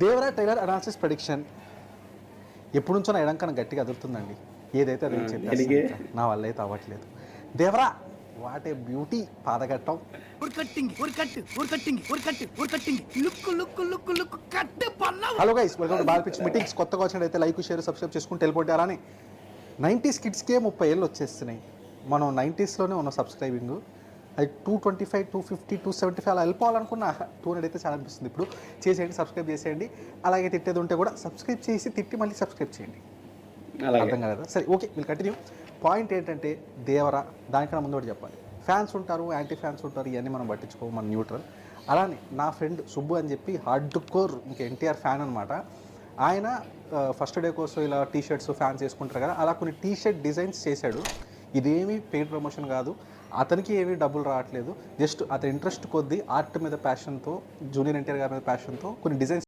Devara trailer analysis prediction ఎప్పుడు నుంచో నా ఎడంకన గట్టిగా అదురుతుందండి. ఏదైతే అది చెప్పేసి నా వల్ల అయితే అవ్వట్లేదు. దేవరా వాట్ ఏ బ్యూటీ పాదఘట్టం. Hello guys, welcome to ball pitch meetings. కొత్తగా వచ్చినట్టయితే లైక్ షేర్ సబ్స్క్రైబ్ చేసుకుని వెళ్ళిపోతే అలానే 90s కిడ్స్కే 30 ఏళ్ళు వచ్చేస్తున్నాయి. మనం 90sలోనే ఉన్న సబ్స్క్రైబింగ్ అది 225, 250, 275 అలా వెళ్ళిపోవాలనుకున్న 200 అయితే చాలా అనిపిస్తుంది. ఇప్పుడు చేసేయండి, సబ్స్క్రైబ్ చేసేయండి. అలాగే తిట్టేది ఉంటే కూడా సబ్స్క్రైబ్ చేసి తిట్టి మళ్ళీ సబ్స్క్రైబ్ చేయండి. అర్థం కాలేదా? సరే, ఓకే, వీళ్ళు కంటిన్యూ. పాయింట్ ఏంటంటే దేవరా, దానికన్నా ముందు ఒకటి చెప్పాలి. ఫ్యాన్స్ ఉంటారు, యాంటీ ఫ్యాన్స్ ఉంటారు, ఇవన్నీ మనం పట్టించుకోము, మన న్యూట్రల్. అలానే నా ఫ్రెండ్ సుబ్బు అని చెప్పి హార్డ్ కోర్ ఇంకా ఎన్టీఆర్ ఫ్యాన్ అనమాట. ఆయన ఫస్ట్ డే కోసం ఇలా టీషర్ట్స్ ఫ్యాన్స్ వేసుకుంటారు కదా, అలా కొన్ని టీషర్ట్ డిజైన్స్ చేశాడు. ఇదేమీ పెయిడ్ ప్రమోషన్ కాదు, అతనికి ఏమీ డబ్బులు రావట్లేదు. జస్ట్ అతని ఇంట్రెస్ట్ కొద్దీ ఆర్ట్ మీద ప్యాషన్తో, జూనియర్ ఎన్టీఆర్ గారి మీద ప్యాషన్తో కొన్ని డిజైన్స్